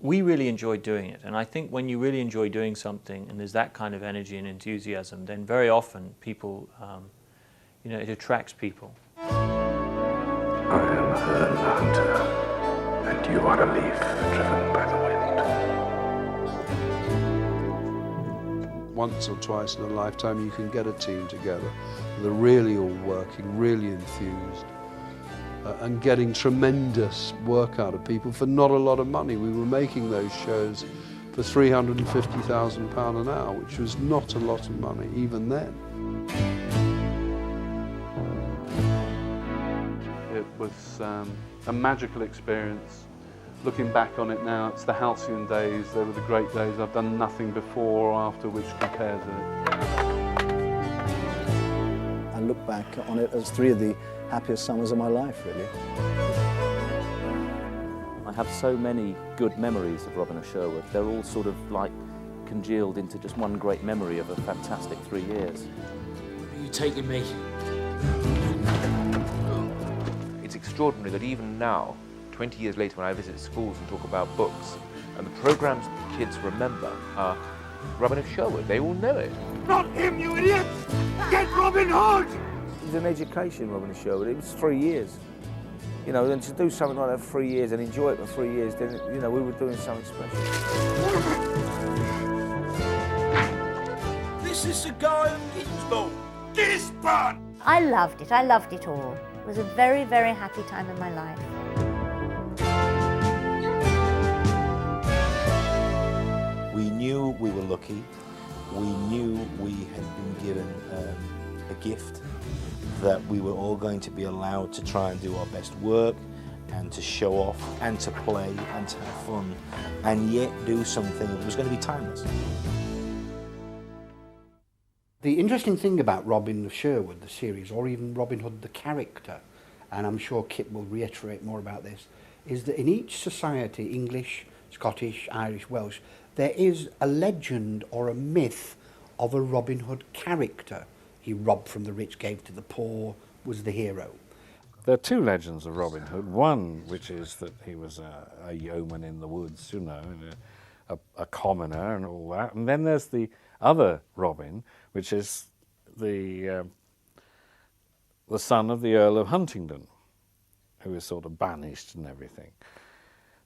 we really enjoyed doing it, and I think when you really enjoy doing something and there's that kind of energy and enthusiasm, then very often people, you know, it attracts people. I am Herne the Hunter, and you are a leaf driven by the wind. Once or twice in a lifetime you can get a team together. They're really all working, really enthused. And getting tremendous work out of people for not a lot of money. We were making those shows for £350,000 an hour, which was not a lot of money even then. It was a magical experience. Looking back on it now, it's the halcyon days. They were the great days. I've done nothing before or after which compares with it. I look back on it as 3 of the happiest summers of my life, really. I have so many good memories of Robin of Sherwood. They're all sort of like congealed into just one great memory of a fantastic 3 years. Where are you taking me? It's extraordinary that even now, 20 years later, when I visit schools and talk about books, and the programmes that the kids remember are Robin of Sherwood. They all know it. Not him, you idiots! Get Robin Hood! It was an education, Robin of Sherwood. It was 3 years. You know, and to do something like that for 3 years and enjoy it for 3 years, then, you know, we were doing something special. This is the guy who Gittins ball. This bun! I loved it all. It was a very, very happy time in my life. We knew we were lucky. We knew we had been given a gift, that we were all going to be allowed to try and do our best work and to show off and to play and to have fun and yet do something that was going to be timeless. The interesting thing about Robin of Sherwood, the series, or even Robin Hood the character, and I'm sure Kit will reiterate more about this, is that in each society, English, Scottish, Irish, Welsh, there is a legend or a myth of a Robin Hood character. He robbed from the rich, gave to the poor, was the hero. There are 2 legends of Robin Hood. One, which is that he was a yeoman in the woods, you know, a commoner and all that. And then there's the other Robin, which is the son of the Earl of Huntingdon, who is sort of banished and everything.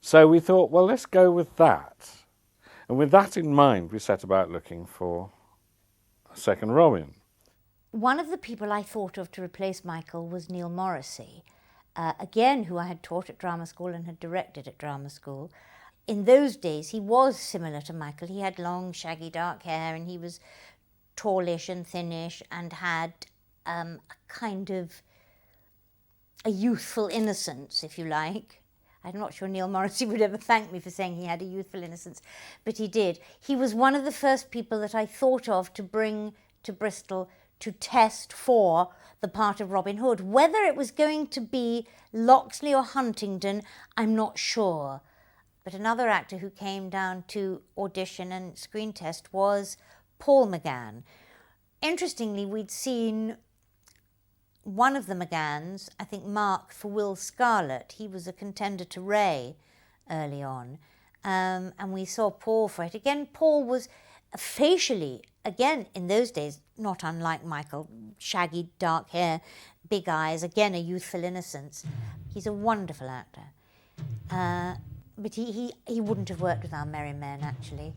So we thought, well, let's go with that. And with that in mind, we set about looking for a second Robin. One of the people I thought of to replace Michael was Neil Morrissey, again, who I had taught at drama school and had directed at drama school. In those days, he was similar to Michael. He had long, shaggy, dark hair, and he was tallish and thinnish and had a kind of a youthful innocence, if you like. I'm not sure Neil Morrissey would ever thank me for saying he had a youthful innocence, but he did. He was one of the first people that I thought of to bring to Bristol to test for the part of Robin Hood. Whether it was going to be Loxley or Huntingdon, I'm not sure. But another actor who came down to audition and screen test was Paul McGann. Interestingly, we'd seen one of the McGanns, I think Mark, for Will Scarlett. He was a contender to Ray early on. And we saw Paul for it. Again, Paul was facially, again, in those days, not unlike Michael, shaggy, dark hair, big eyes, again, a youthful innocence. He's a wonderful actor. But he wouldn't have worked with our merry men, actually.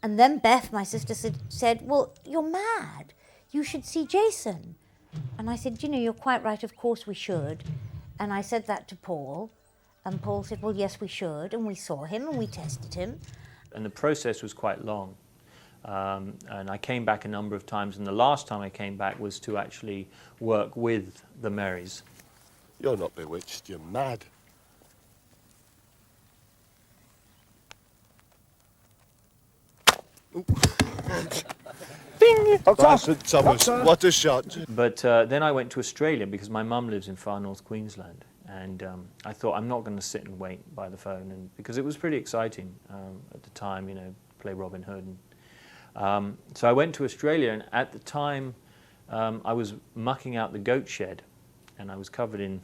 And then Beth, my sister, said, well, you're mad. You should see Jason. And I said, you know, you're quite right, of course we should. And I said that to Paul. And Paul said, well, yes, we should. And we saw him and we tested him. And the process was quite long. And I came back a number of times, and the last time I came back was to actually work with the Merrys. You're not bewitched, you're mad. Ding! Thomas, what a shot. But then I went to Australia because my mum lives in far north Queensland. And I thought, I'm not going to sit and wait by the phone, and because it was pretty exciting at the time, you know, play Robin Hood. And, so I went to Australia, and at the time I was mucking out the goat shed, and I was covered in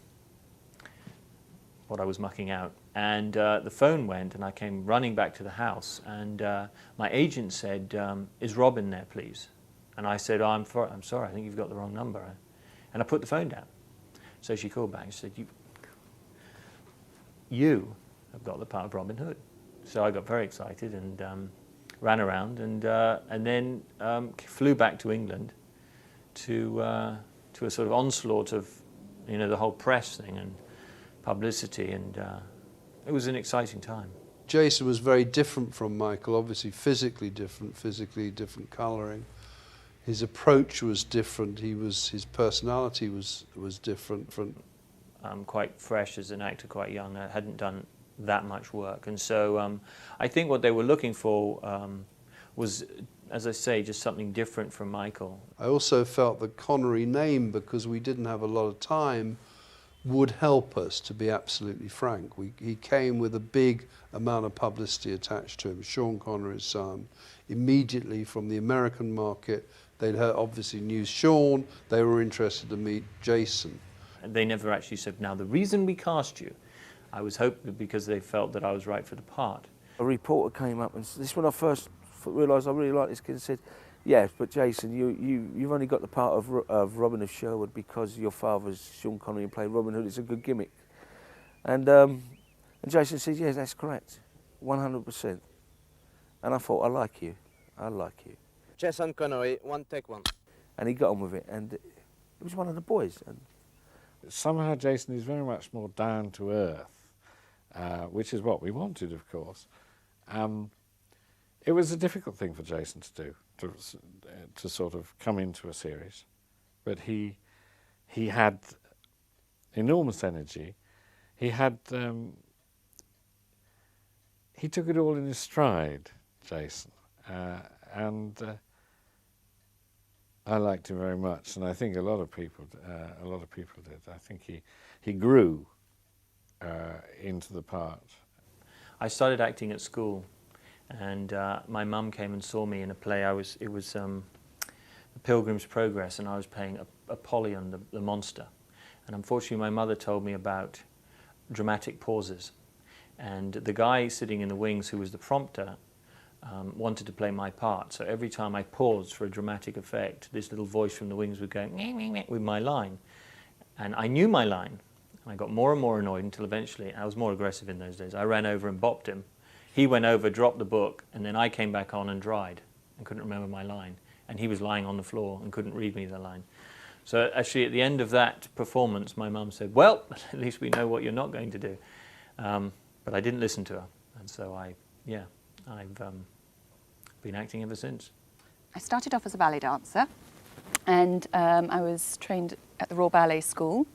what I was mucking out. And the phone went, and I came running back to the house, and my agent said, "Is Robin there, please?" And I said, "I'm sorry, I think you've got the wrong number." And I put the phone down. So she called back and said, you have got the part of Robin Hood. So I got very excited and ran around, and then flew back to England to a sort of onslaught of, the whole press thing and publicity, and it was an exciting time. Jason was very different from Michael, obviously physically different colouring. His approach was different. His personality was different. Quite fresh as an actor, quite young. I hadn't done that much work, and so I think what they were looking for was, as I say, just something different from Michael. I also felt the Connery name, because we didn't have a lot of time, would help us, to be absolutely frank. He came with a big amount of publicity attached to him. Sean Connery's son, immediately from the American market, they'd heard, obviously knew Sean, they were interested to meet Jason. And they never actually said, now the reason we cast you, I was hoping because they felt that I was right for the part. A reporter came up, and this is when I first realised I really liked this kid, and said, "Yes, but Jason, you've only got the part of Robin of Sherwood because your father's Sean Connery and played Robin Hood. It's a good gimmick." And Jason said, "Yes, that's correct, 100%." And I thought, I like you. Jason Connery, take one. And he got on with it, and it was one of the boys. And somehow Jason is very much more down to earth, which is what we wanted, of course. It was a difficult thing for Jason to do, to sort of come into a series, but he had enormous energy. He took it all in his stride, Jason, and I liked him very much, and I think a lot of people did. I think he grew into the part. I started acting at school, and my mum came and saw me in a play. It was The Pilgrim's Progress, and I was playing Apollyon, the monster. And unfortunately, my mother told me about dramatic pauses, and the guy sitting in the wings, who was the prompter, wanted to play my part. So every time I paused for a dramatic effect, this little voice from the wings would go meh, meh, meh, with my line. And I knew my line. And I got more and more annoyed until eventually, I was more aggressive in those days, I ran over and bopped him. He went over, dropped the book, and then I came back on and dried and couldn't remember my line. And he was lying on the floor and couldn't read me the line. So actually at the end of that performance, my mum said, "Well, at least we know what you're not going to do." But I didn't listen to her. And so I've been acting ever since. I started off as a ballet dancer, and I was trained at the Royal Ballet School.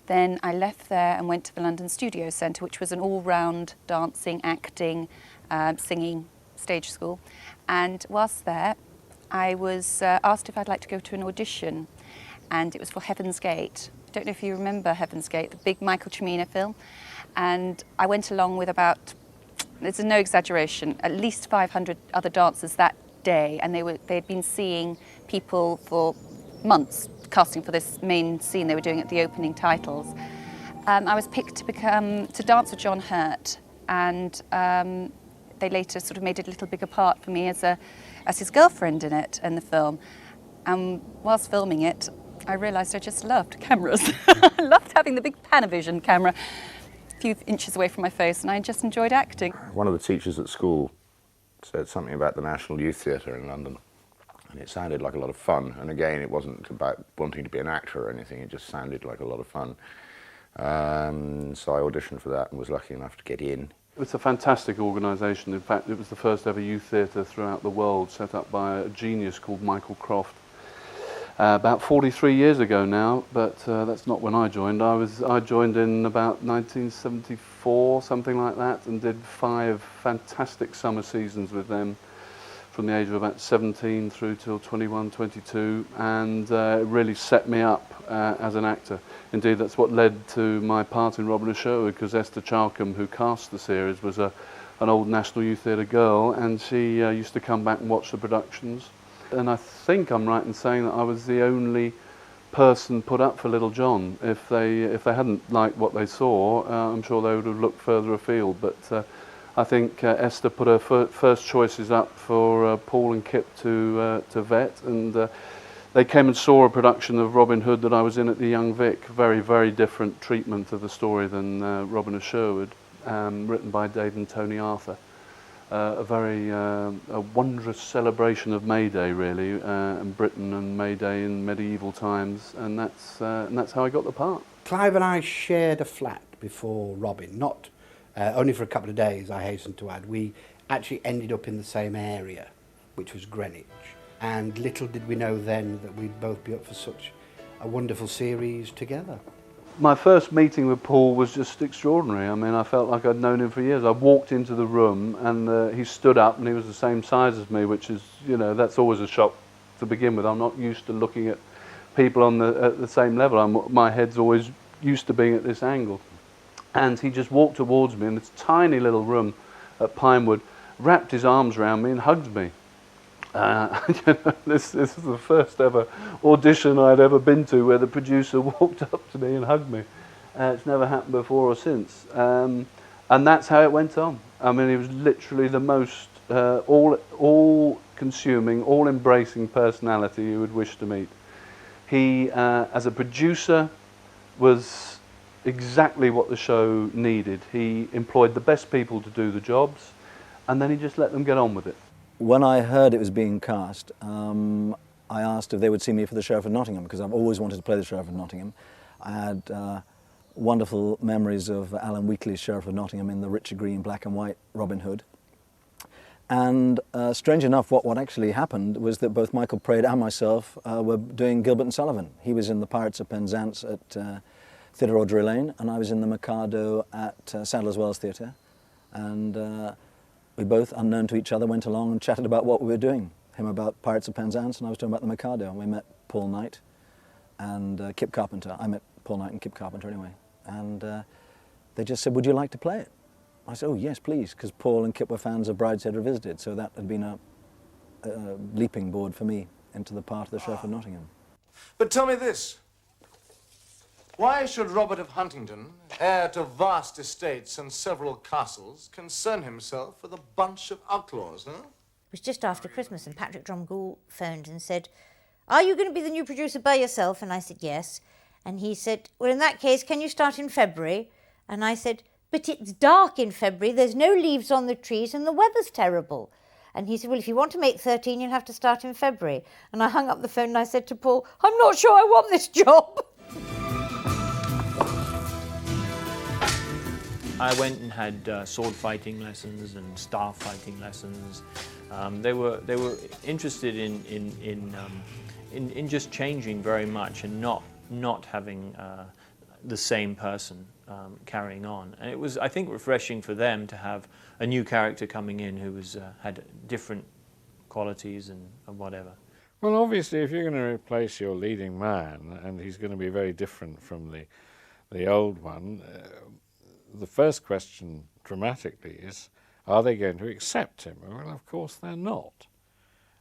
Then I left there and went to the London Studio Centre, which was an all-round dancing, acting, singing stage school. And whilst there, I was asked if I'd like to go to an audition, and it was for Heaven's Gate. I don't know if you remember Heaven's Gate, the big Michael Cimino film. And I went along with about, it's no exaggeration, at least 500 other dancers that day, and they'd been seeing people for months casting for this main scene they were doing at the opening titles. I was picked to dance with John Hurt, and they later sort of made it a little bigger part for me as his girlfriend in the film. And whilst filming it, I realised I just loved cameras. I loved having the big Panavision camera a few inches away from my face, and I just enjoyed acting. One of the teachers at school said something about the National Youth Theatre in London, and it sounded like a lot of fun. And again, it wasn't about wanting to be an actor or anything, it just sounded like a lot of fun. So I auditioned for that and was lucky enough to get in. It's a fantastic organisation. In fact, it was the first ever youth theatre throughout the world, set up by a genius called Michael Croft. About 43 years ago now, but that's not when I joined. I joined in about 1974, something like that, and did 5 fantastic summer seasons with them from the age of about 17 through till 21, 22, and it really set me up as an actor. Indeed, that's what led to my part in Robin of Sherwood, because Esther Charkham, who cast the series, was an old National Youth Theatre girl, and she used to come back and watch the productions. And I think I'm right in saying that I was the only person put up for Little John. If they hadn't liked what they saw, I'm sure they would have looked further afield. But I think Esther put her first choices up for Paul and Kip to vet, and they came and saw a production of Robin Hood that I was in at the Young Vic. Very, very different treatment of the story than Robin of Sherwood, written by Dave and Tony Arthur. A very a wondrous celebration of May Day, really, and Britain and May Day in medieval times, and that's how I got the part. Clive and I shared a flat before Robin, not only for a couple of days, I hasten to add. We actually ended up in the same area, which was Greenwich, and little did we know then that we'd both be up for such a wonderful series together. My first meeting with Paul was just extraordinary. I mean, I felt like I'd known him for years. I walked into the room and he stood up and he was the same size as me, which is, you know, that's always a shock to begin with. I'm not used to looking at people at the same level. My head's always used to being at this angle. And he just walked towards me in this tiny little room at Pinewood, wrapped his arms around me and hugged me. You know, this is the first ever audition I'd ever been to where the producer walked up to me and hugged me. It's never happened before or since. And that's how it went on. I mean, he was literally the most all-consuming, all-embracing personality you would wish to meet. He, as a producer, was exactly what the show needed. He employed the best people to do the jobs, and then he just let them get on with it. When I heard it was being cast, I asked if they would see me for the Sheriff of Nottingham, because I've always wanted to play the Sheriff of Nottingham. I had wonderful memories of Alan Wheatley's Sheriff of Nottingham in the Richard Green black and white Robin Hood. And strange enough, what actually happened was that both Michael Praed and myself were doing Gilbert and Sullivan. He was in the Pirates of Penzance at Theatre Audrey Lane, and I was in the Mikado at Sadler's Wells Theatre. And we both, unknown to each other, went along and chatted about what we were doing. Him about Pirates of Penzance, and I was talking about the Mikado. We met Paul Knight and Kip Carpenter. I met Paul Knight and Kip Carpenter anyway. And they just said, would you like to play it? I said, oh yes, please, because Paul and Kip were fans of Brideshead Revisited, so that had been a leaping board for me into the part of the Sheriff of Nottingham. But tell me this. Why should Robert of Huntingdon, heir to vast estates and several castles, concern himself with a bunch of outlaws, huh? It was just after Christmas, and Patrick Dromgoole phoned and said, are you going to be the new producer by yourself? And I said, yes. And he said, well, in that case, can you start in February? And I said, but it's dark in February, there's no leaves on the trees, and the weather's terrible. And he said, well, if you want to make 13, you'll have to start in February. And I hung up the phone and I said to Paul, I'm not sure I want this job. I went and had sword fighting lessons and staff fighting lessons. They were interested in just changing very much and not having the same person carrying on. And it was, I think, refreshing for them to have a new character coming in who was had different qualities and whatever. Well, obviously, if you're going to replace your leading man, and he's going to be very different from the old one, the first question dramatically is, are they going to accept him? Well, of course they're not.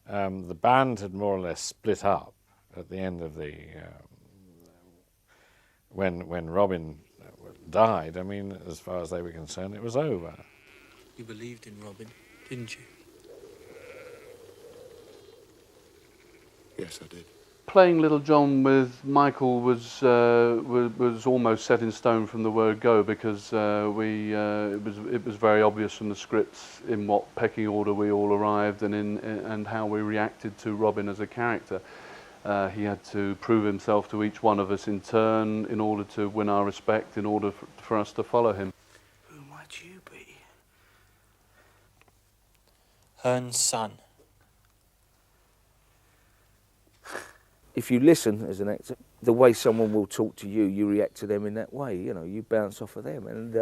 The band had more or less split up at the end of the when Robin died. I mean, as far as they were concerned, it was over. You believed in Robin, didn't you? Yes, I did. Playing Little John with Michael was almost set in stone from the word go, because it was very obvious from the scripts in what pecking order we all arrived and how we reacted to Robin as a character. He had to prove himself to each one of us in turn in order to win our respect, in order for us to follow him. Who might you be? Hearn's son. If you listen as an actor, the way someone will talk to you, you react to them in that way. You know, you bounce off of them. And,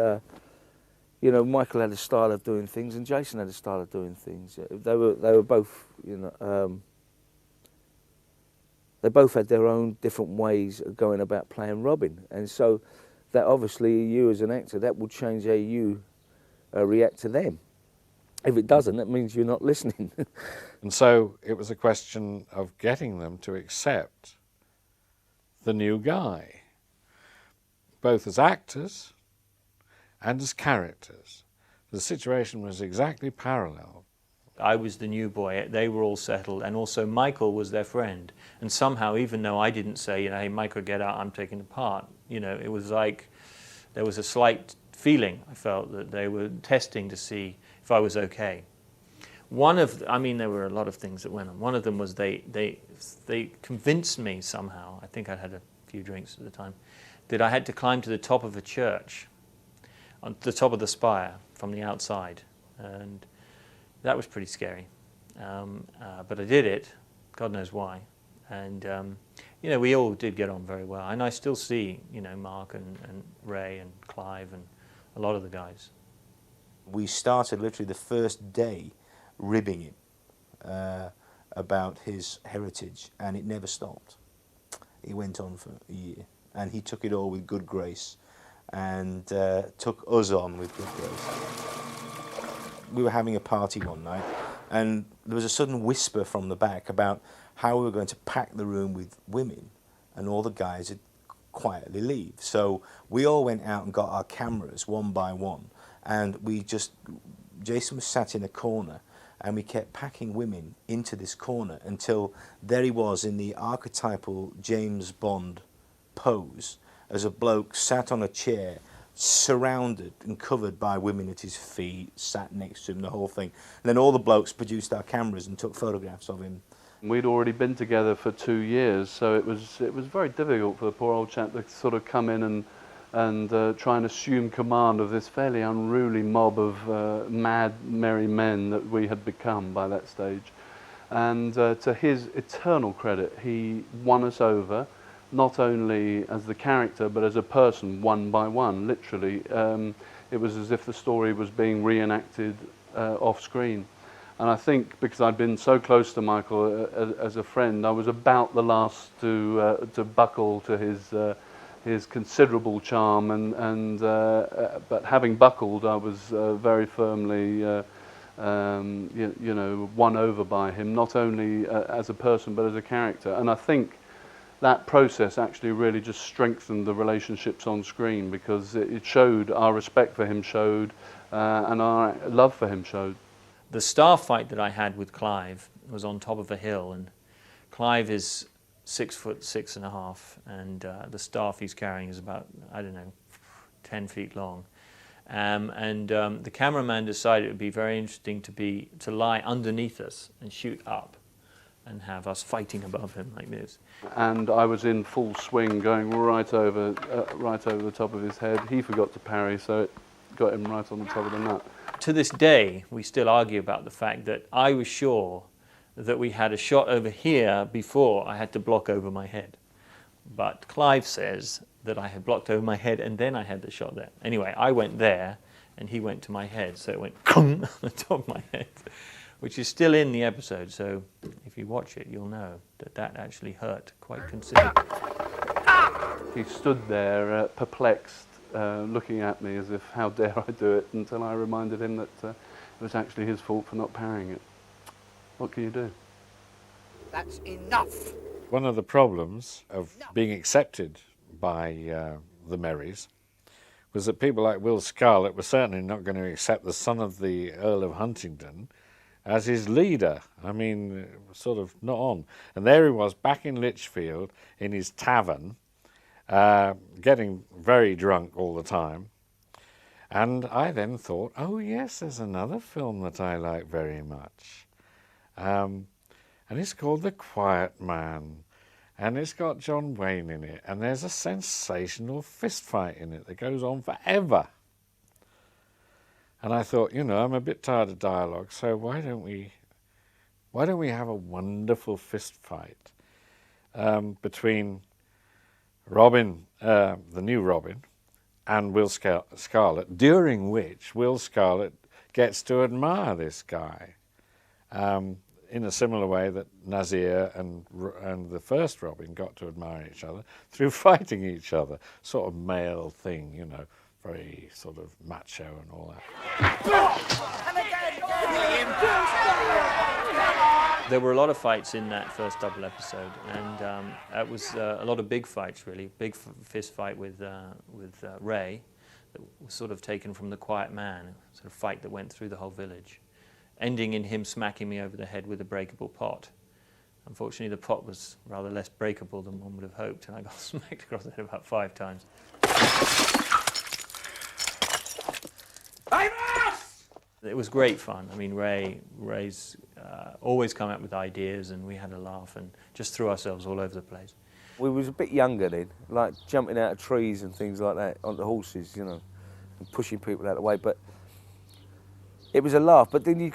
you know, Michael had a style of doing things and Jason had a style of doing things. They were both, you know, they both had their own different ways of going about playing Robin. And so that obviously, you as an actor, that will change how you react to them. If it doesn't, that means you're not listening. And so it was a question of getting them to accept the new guy, both as actors and as characters. The situation was exactly parallel. I was the new boy, they were all settled, and also Michael was their friend. And somehow, even though I didn't say, you know, hey, Michael, get out, I'm taking the part, you know, it was like there was a slight feeling, I felt, that they were testing to see if I was okay. I mean, there were a lot of things that went on. One of them was they convinced me somehow, I think I'd had a few drinks at the time, that I had to climb to the top of a church, on the top of the spire from the outside. And that was pretty scary. But I did it, God knows why. And, you know, we all did get on very well. And I still see, you know, Mark and Ray and Clive and a lot of the guys. We started literally the first day ribbing him about his heritage, and it never stopped. It went on for a year, and he took it all with good grace, and took us on with good grace. We were having a party one night, and there was a sudden whisper from the back about how we were going to pack the room with women, and all the guys would quietly leave. So we all went out and got our cameras one by one, and Jason was sat in a corner, and we kept packing women into this corner until there he was in the archetypal James Bond pose, as a bloke sat on a chair, surrounded and covered by women at his feet, sat next to him, the whole thing. And then all the blokes produced our cameras and took photographs of him. We'd already been together for 2 years, so it was very difficult for the poor old chap to sort of come in and try and assume command of this fairly unruly mob of mad, merry men that we had become by that stage. And to his eternal credit, he won us over, not only as the character, but as a person, one by one, literally. It was as if the story was being reenacted off screen. And I think because I'd been so close to Michael as a friend, I was about the last to buckle to his considerable charm, but having buckled, I was very firmly you know, won over by him, not only as a person but as a character. And I think that process actually really just strengthened the relationships on screen, because it showed, our respect for him showed, and our love for him showed. The star fight that I had with Clive was on top of a hill, and Clive is 6'6.5", and the staff he's carrying is about, I don't know, 10 feet long. The cameraman decided it would be very interesting to lie underneath us and shoot up and have us fighting above him like this. And I was in full swing, going right over the top of his head. He forgot to parry, so it got him right on the top of the nut. To this day, we still argue about the fact that I was sure that we had a shot over here before I had to block over my head. But Clive says that I had blocked over my head and then I had the shot there. Anyway, I went there and he went to my head, so it went on the top of my head, which is still in the episode, so if you watch it, you'll know that that actually hurt quite considerably. He stood there perplexed, looking at me as if, how dare I do it, until I reminded him that it was actually his fault for not parrying it. What can you do? That's enough! One of the problems of being accepted by the Merrys was that people like Will Scarlett were certainly not going to accept the son of the Earl of Huntingdon as his leader. I mean, sort of not on. And there he was, back in Lichfield, in his tavern, getting very drunk all the time. And I then thought, oh yes, there's another film that I like very much. And it's called The Quiet Man. And it's got John Wayne in it. And there's a sensational fist fight in it that goes on forever. And I thought, you know, I'm a bit tired of dialogue, so why don't we have a wonderful fist fight between Robin, the new Robin, and Will Scarlett, during which Will Scarlett gets to admire this guy in a similar way that Nazir and the first Robin got to admire each other through fighting each other. Sort of male thing, you know, very sort of macho and all that. Come again! There were a lot of fights in that first double episode, and it was a lot of big fights, really. Big fist fight with Ray, that was sort of taken from The Quiet Man, a sort of fight that went through the whole village, ending in him smacking me over the head with a breakable pot. Unfortunately, the pot was rather less breakable than one would have hoped, and I got smacked across the head about 5 times. It was great fun. I mean, Ray's always come up with ideas, and we had a laugh and just threw ourselves all over the place. We was a bit younger then, like jumping out of trees and things like that onto horses, you know, and pushing people out of the way. But it was a laugh. But then you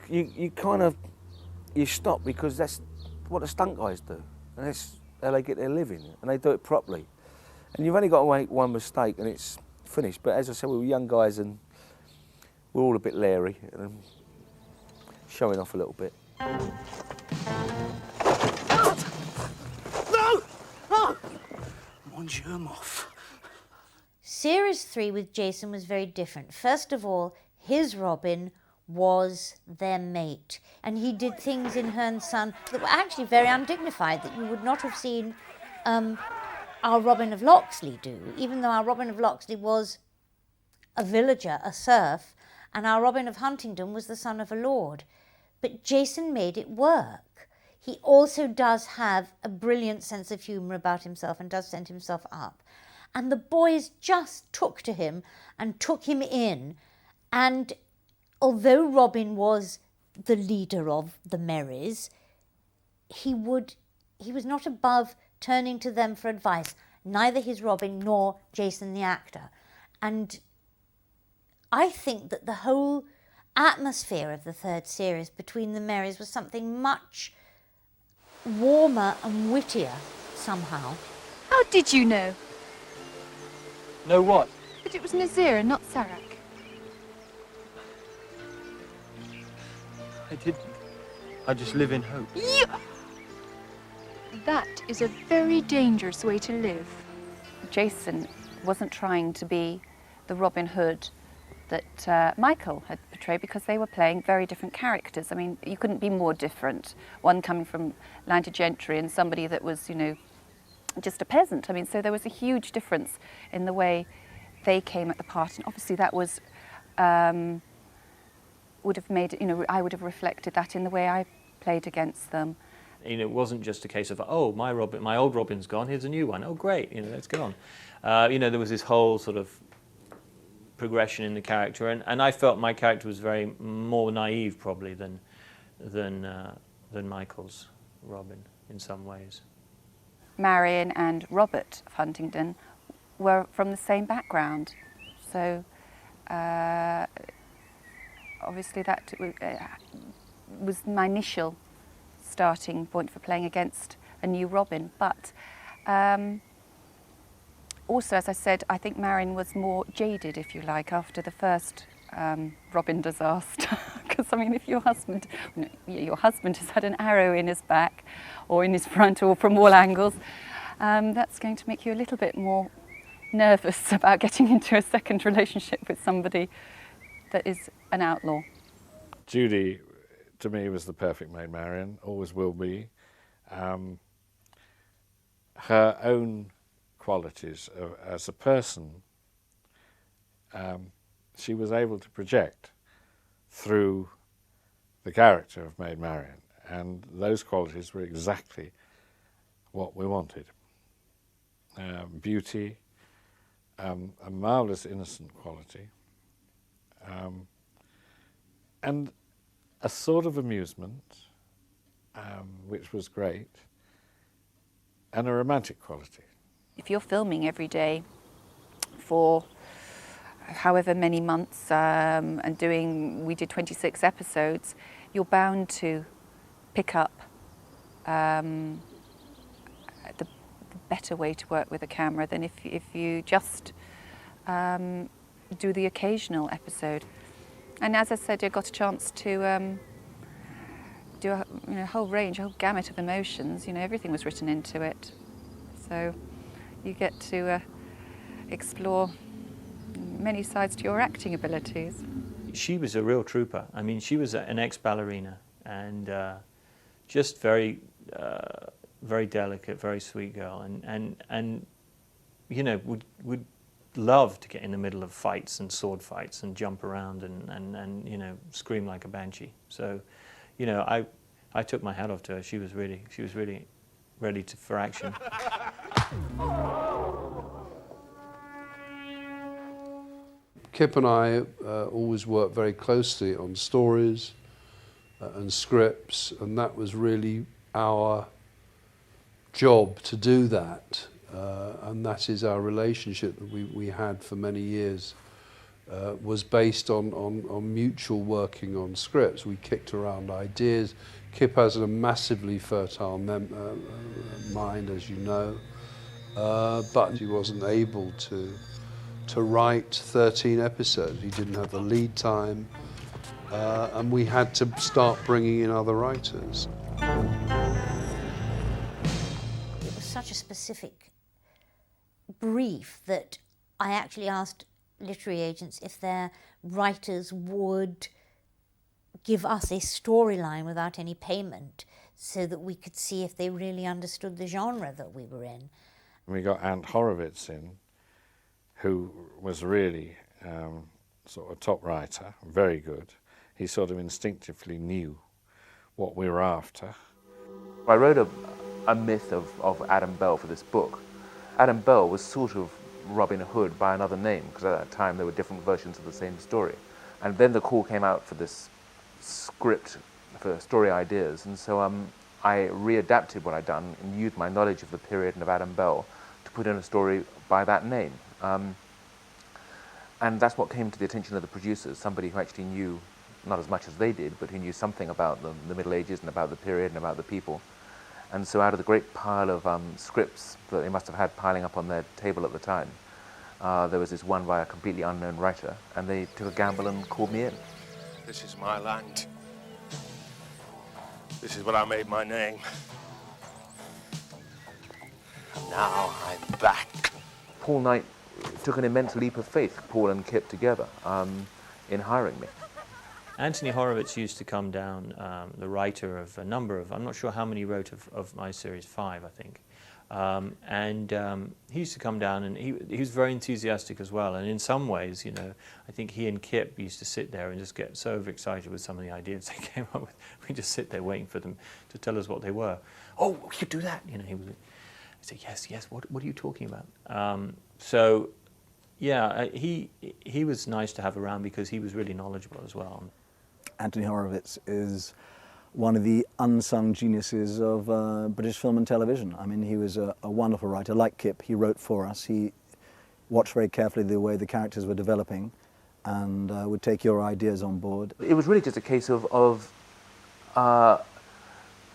kind of stop, because that's what the stunt guys do, and that's how they get their living, and they do it properly. And you've only got to make one mistake, and it's finished. But as I said, we were young guys, and we're all a bit leery and showing off a little bit. No! Oh! Mon Dieu, moff. Series 3 with Jason was very different. First of all, his Robin was their mate, and he did things in Hearn's Son that were actually very undignified, that you would not have seen our Robin of Locksley do, even though our Robin of Locksley was a villager, a serf, and our Robin of Huntingdon was the son of a lord. But Jason made it work. He also does have a brilliant sense of humour about himself and does send himself up. And the boys just took to him and took him in. And although Robin was the leader of the Merrys, he was not above turning to them for advice, neither his Robin nor Jason the actor. And I think that the whole atmosphere of the 3rd series between the Merrys was something much warmer and wittier somehow. How did you know? Know what? That it was Nazir and not Sarak. I didn't. I just live in hope. That is a very dangerous way to live. Jason wasn't trying to be the Robin Hood that Michael had portrayed, because they were playing very different characters. I mean, you couldn't be more different. One coming from landed gentry and somebody that was, you know, just a peasant. I mean, so there was a huge difference in the way they came at the part, and obviously that was would have made, you know, I would have reflected that in the way I played against them. You know, it wasn't just a case of, oh, my old Robin's gone, here's a new one. Oh, great, you know, let's go on. You know, there was this whole sort of progression in the character, and I felt my character was very more naive probably than Michael's Robin in some ways. Marion and Robert of Huntingdon were from the same background, so obviously that was my initial starting point for playing against a new Robin. But also, as I said, I think Marion was more jaded, if you like, after the first Robin disaster. Because, I mean, if your husband has had an arrow in his back or in his front or from all angles, that's going to make you a little bit more nervous about getting into a second relationship with somebody that is an outlaw. Judy, to me, was the perfect Maid Marian, always will be. Her own qualities as a person, she was able to project through the character of Maid Marian, and those qualities were exactly what we wanted. Beauty, a marvellous innocent quality, and a sort of amusement, which was great, and a romantic quality. If you're filming every day for however many months we did 26 episodes, you're bound to pick up the better way to work with a camera than if you just do the occasional episode. And as I said, I got a chance to do a whole range, a whole gamut of emotions. You know, everything was written into it. So you get to explore many sides to your acting abilities. She was a real trooper. I mean, she was an ex-ballerina, and just very, very delicate, very sweet girl, and you know, would love to get in the middle of fights and sword fights and jump around and you know, scream like a banshee. So, you know, I took my hat off to her. She was really ready for action. Kip and I always worked very closely on stories and scripts, and that was really our job to do that. And that is our relationship that we had for many years, was based on mutual working on scripts. We kicked around ideas. Kip has a massively fertile mind, as you know, but he wasn't able to write 13 episodes. He didn't have the lead time, and we had to start bringing in other writers. It was such a specific brief that I actually asked literary agents if their writers would give us a storyline without any payment so that we could see if they really understood the genre that we were in. We got Ant Horowitz in, who was really sort of top writer, very good. He sort of instinctively knew what we were after. I wrote a myth of Adam Bell for this book. Adam Bell was sort of Robin Hood by another name, because at that time there were different versions of the same story. And then the call came out for this script for story ideas, and so I readapted what I'd done and used my knowledge of the period and of Adam Bell to put in a story by that name. And that's what came to the attention of the producers, somebody who actually knew, not as much as they did, but who knew something about the Middle Ages and about the period and about the people. And so out of the great pile of scripts that they must have had piling up on their table at the time, there was this one by a completely unknown writer, and they took a gamble and called me in. This is my land. This is where I made my name. And now I'm back. Paul Knight took an immense leap of faith, Paul and Kip together, in hiring me. Anthony Horowitz used to come down, the writer of a number of, I'm not sure how many he wrote of my series, 5, I think. He used to come down, and he was very enthusiastic as well. And in some ways, you know, I think he and Kip used to sit there and just get so overexcited with some of the ideas they came up with. We just sit there waiting for them to tell us what they were. Oh, we should do that. You know, he said, yes. What are you talking about? So, yeah, he was nice to have around because he was really knowledgeable as well. Anthony Horowitz is one of the unsung geniuses of British film and television. I mean, he was a wonderful writer. Like Kip, he wrote for us. He watched very carefully the way the characters were developing and would take your ideas on board. It was really just a case of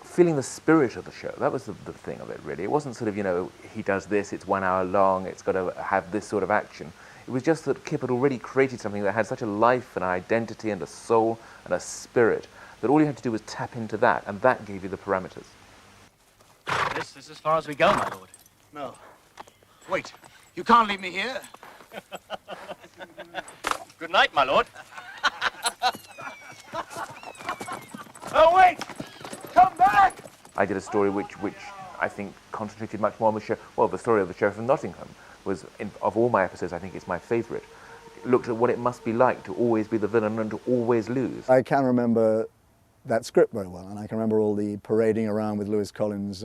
feeling the spirit of the show. That was the thing of it, really. It wasn't sort of, you know, he does this, it's 1 hour long, it's got to have this sort of action. It was just that Kip had already created something that had such a life and an identity and a soul and a spirit that all you had to do was tap into that, and that gave you the parameters. This is as far as we go, my lord. No. Wait. You can't leave me here. Good night, my lord. Oh, wait! Come back! I did a story which I think concentrated much more on the story of the Sheriff of Nottingham was, of all my episodes, I think it's my favourite. Looked at what it must be like to always be the villain and to always lose. I can remember that script very well, and I can remember all the parading around with Lewis Collins,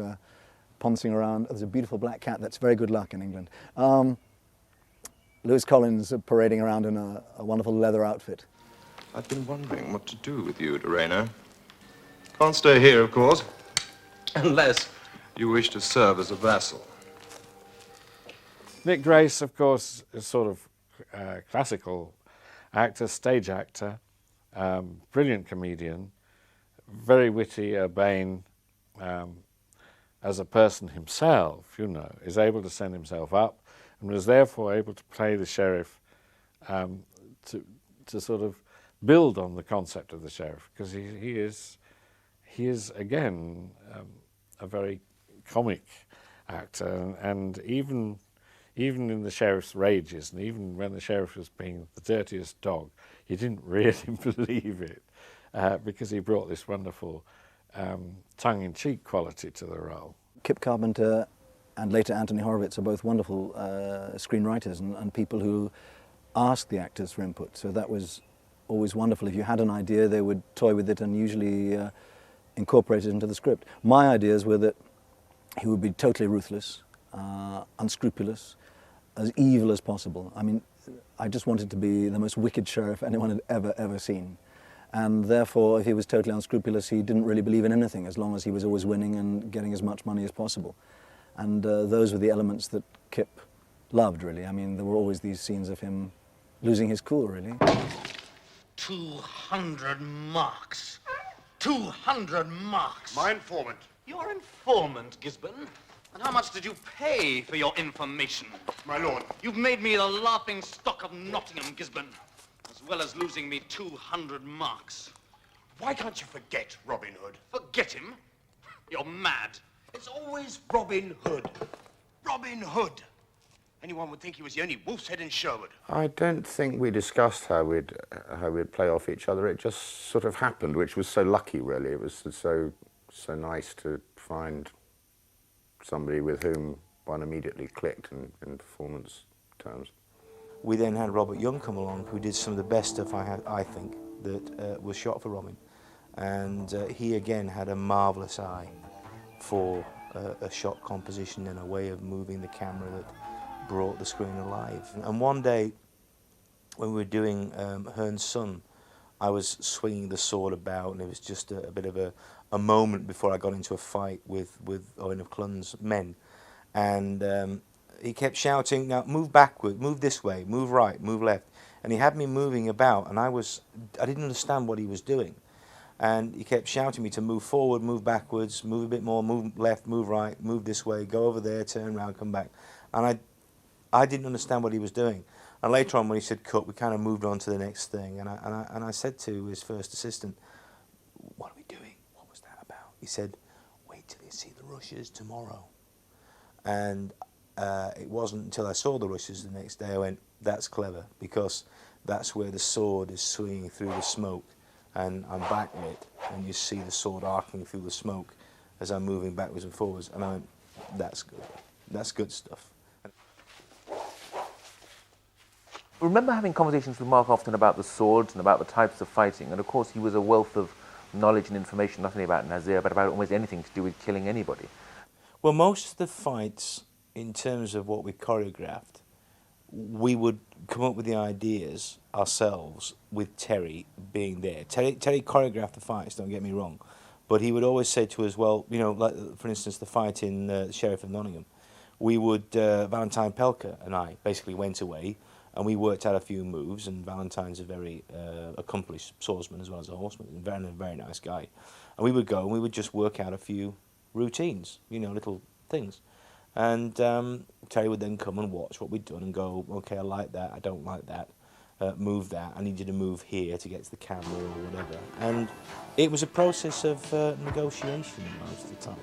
poncing around. There's a beautiful black cat. That's very good luck in England. Lewis Collins parading around in a wonderful leather outfit. I've been wondering what to do with you, Dorena. Can't stay here, of course, unless you wish to serve as a vassal. Nick Grace, of course, is sort of classical actor, stage actor, brilliant comedian, very witty, urbane, as a person himself, you know, is able to send himself up and was therefore able to play the sheriff to sort of build on the concept of the sheriff, because he is again a very comic actor, and even in the sheriff's rages, and even when the sheriff was being the dirtiest dog, you didn't really believe it, because he brought this wonderful tongue-in-cheek quality to the role. Kip Carpenter and later Anthony Horowitz are both wonderful screenwriters and people who ask the actors for input. So that was always wonderful. If you had an idea, they would toy with it and usually incorporate it into the script. My ideas were that he would be totally ruthless, unscrupulous, as evil as possible. I mean, I just wanted to be the most wicked sheriff anyone had ever seen. And therefore, if he was totally unscrupulous, he didn't really believe in anything, as long as he was always winning and getting as much money as possible. And those were the elements that Kip loved, really. I mean, there were always these scenes of him losing his cool, really. 200 marks. 200 marks. My informant. Your informant, Gisborne? And how much did you pay for your information? My lord. You've made me the laughing stock of Nottingham, Gisborne, as well as losing me 200 marks. Why can't you forget Robin Hood? Forget him? You're mad. It's always Robin Hood. Robin Hood. Anyone would think he was the only wolf's head in Sherwood. I don't think we discussed how we'd play off each other. It just sort of happened, which was so lucky, really. It was so nice to find somebody with whom one immediately clicked in performance terms. We then had Robert Young come along, who did some of the best stuff I think that was shot for Robin, and he again had a marvellous eye for a shot composition and a way of moving the camera that brought the screen alive. And one day, when we were doing Hearn's Son, I was swinging the sword about, and it was just a bit of a moment before I got into a fight with Owen of Clun's men. And he kept shouting, now move backward, move this way, move right, move left. And he had me moving about, and I didn't understand what he was doing. And he kept shouting me to move forward, move backwards, move a bit more, move left, move right, move this way, go over there, turn around, come back. And I didn't understand what he was doing. And later on, when he said cut, we kind of moved on to the next thing. And I said to his first assistant, what are we doing? What was that about? He said, wait till you see the rushes tomorrow. And it wasn't until I saw the rushes the next day I went, that's clever, because that's where the sword is swinging through the smoke. And I'm backlit, and you see the sword arcing through the smoke as I'm moving backwards and forwards. And I went, that's good. That's good stuff. Remember having conversations with Mark often about the swords and about the types of fighting, and of course he was a wealth of knowledge and information, not only about Nazir, but about almost anything to do with killing anybody. Well, most of the fights, in terms of what we choreographed, we would come up with the ideas ourselves with Terry being there. Terry choreographed the fights, don't get me wrong, but he would always say to us, well, you know, like for instance the fight in the Sheriff of Nottingham, we would, Valentine Pelker and I basically went away and we worked out a few moves, and Valentine's a very accomplished swordsman as well as a horseman, and a very nice guy. And we would go and we would just work out a few routines, you know, little things. And Terry would then come and watch what we'd done and go, okay, I like that, I don't like that, move that, I need you to move here to get to the camera or whatever. And it was a process of negotiation most of the time.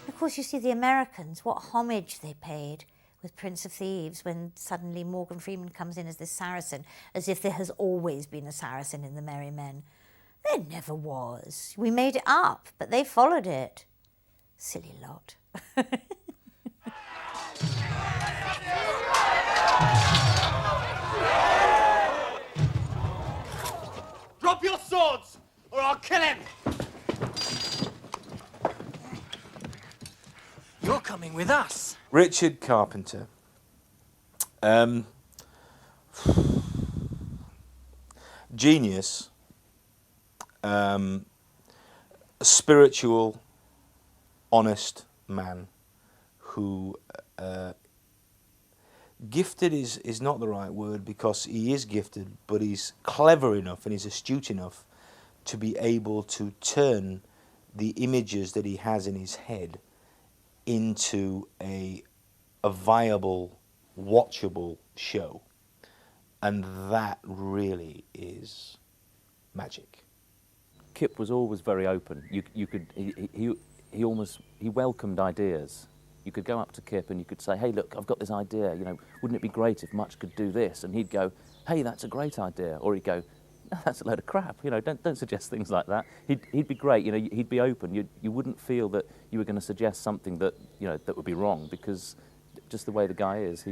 Of course, you see the Americans, what homage they paid with Prince of Thieves when suddenly Morgan Freeman comes in as this Saracen, as if there has always been a Saracen in the Merry Men. There never was. We made it up, but they followed it. Silly lot. Drop your swords, or I'll kill him! You're coming with us. Richard Carpenter. Genius. Spiritual, honest man who gifted is not the right word, because he is gifted, but he's clever enough and he's astute enough to be able to turn the images that he has in his head into a viable, watchable show. And that really is magic. Kip was always very open. He welcomed ideas. You could go up to Kip and you could say, hey, look, I've got this idea, you know, wouldn't it be great if Much could do this? And he'd go, hey, that's a great idea. Or he'd go, no, that's a load of crap. You know, don't suggest things like that. He'd be great. You know, he'd be open. You wouldn't feel that you were going to suggest something that, you know, that would be wrong, because just the way the guy is,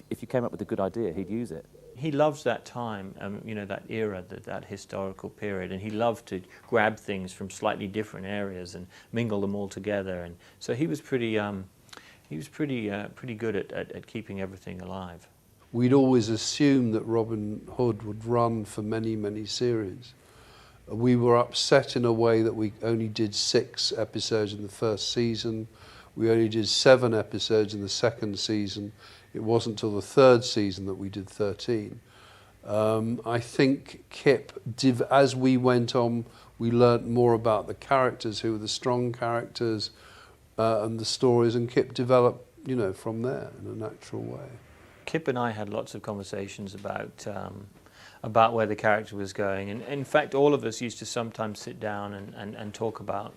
if you came up with a good idea, he'd use it. He loves that time, you know, that era, that historical period, and he loved to grab things from slightly different areas and mingle them all together. And so he was pretty good at keeping everything alive. We'd always assumed that Robin Hood would run for many, many series. We were upset in a way that we only did 6 episodes in the first season. We only did 7 episodes in the second season. It wasn't until the 3rd season that we did 13. I think Kip, as we went on, we learnt more about the characters, who were the strong characters, and the stories, and Kip developed, you know, from there in a natural way. Kip and I had lots of conversations about where the character was going, and in fact all of us used to sometimes sit down and talk about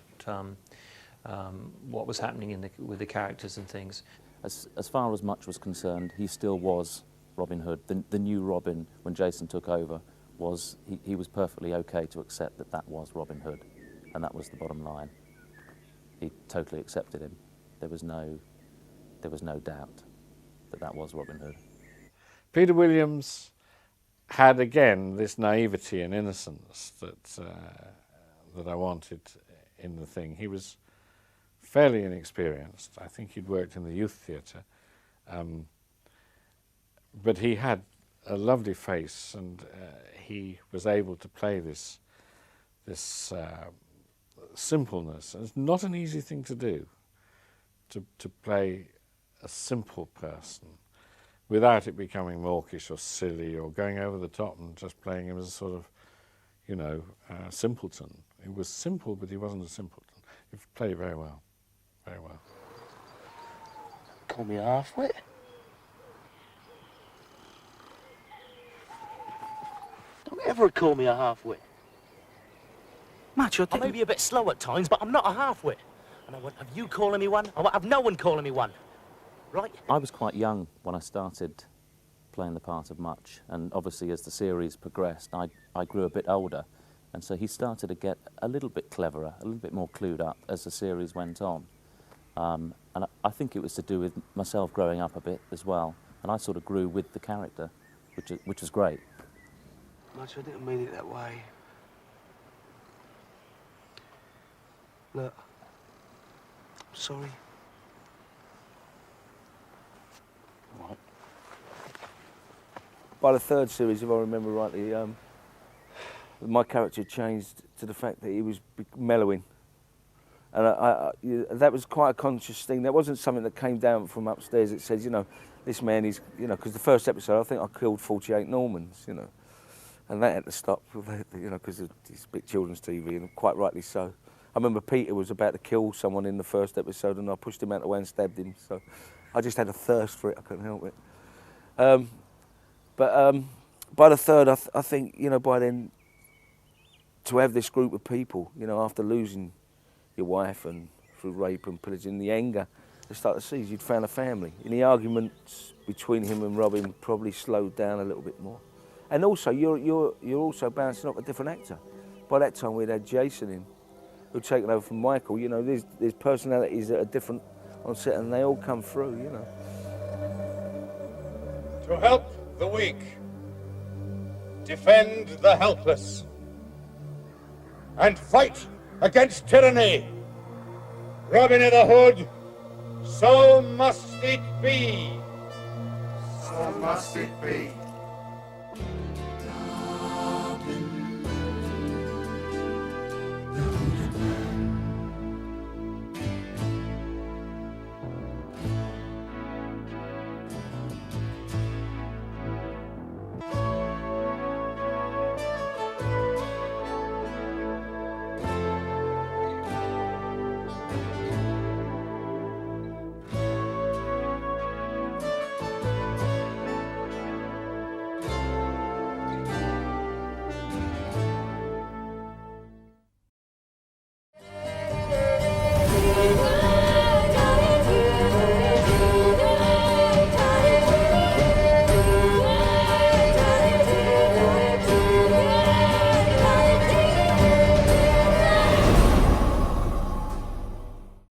what was happening with the characters and things. As far as Much was concerned, he still was Robin Hood. The new Robin, when Jason took over, was he was perfectly okay to accept that that was Robin Hood, and that was the bottom line. He totally accepted him. There was no doubt that that was Robin Hood. Peter Williams had again this naivety and innocence that I wanted in the thing. He was fairly inexperienced. I think he'd worked in the youth theatre, but he had a lovely face, and he was able to play this simpleness. It's not an easy thing to do, to play a simple person without it becoming mawkish or silly or going over the top and just playing him as a sort of, you know, simpleton. He was simple, but he wasn't a simpleton. He played it very well. Very well. Call me a half-wit. Don't ever call me a half-wit. Much, I may be a bit slow at times, but I'm not a half-wit. And I won't have you calling me one. I won't have no one calling me one. Right? I was quite young when I started playing the part of Much, and obviously as the series progressed, I grew a bit older, and so he started to get a little bit cleverer, a little bit more clued up as the series went on. And I think it was to do with myself growing up a bit as well, and I sort of grew with the character, which was great. Much, I didn't mean it that way. Look, I'm sorry. Right. By the 3rd series, if I remember rightly, my character changed to the fact that he was mellowing. And that was quite a conscious thing. That wasn't something that came down from upstairs. It says, you know, this man is, you know, because the first episode, I think I killed 48 Normans, you know. And that had to stop, you know, because it's a bit children's TV, and quite rightly so. I remember Peter was about to kill someone in the first episode, and I pushed him out of the way and stabbed him. So I just had a thirst for it. I couldn't help it. But by the 3rd, I think, you know, by then, to have this group of people, you know, after losing your wife and through rape and pillaging, the anger to start to see, you'd found a family. And the arguments between him and Robin probably slowed down a little bit more. And also, you're also bouncing off a different actor. By that time, we'd had Jason in, who'd taken over from Michael. You know, there's personalities that are different on set, and they all come through, you know. To help the weak, defend the helpless, and fight against tyranny. Robin of the Hood, so must it be. So must it be.